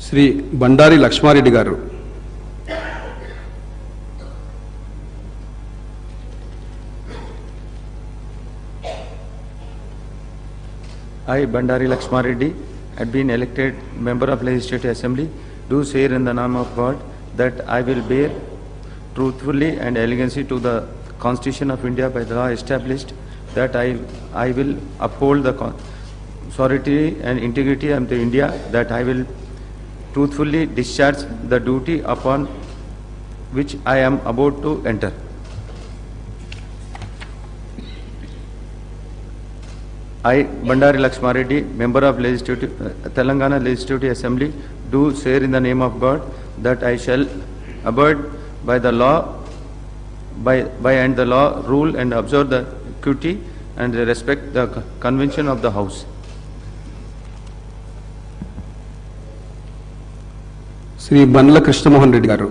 శ్రీ బండారి లక్ష్మారెడ్డి గారు. I, Bandari Lakshma Reddy, had been elected member of Legislative Assembly, do swear in the name of God that I will bear truthfully and allegiance to the Constitution of India by the law established, that I will uphold the sovereignty and integrity of the India, that I will truthfully discharge the duty upon which I am about to enter. I, Bandari Lakshma Reddy, member of Telangana Legislative Assembly, do swear in the name of God that I shall abide by the law, by and the law, rule and observe the equity and respect the convention of the House. Shri బండ్ల కృష్ణమోహన్ రెడ్డి గారు.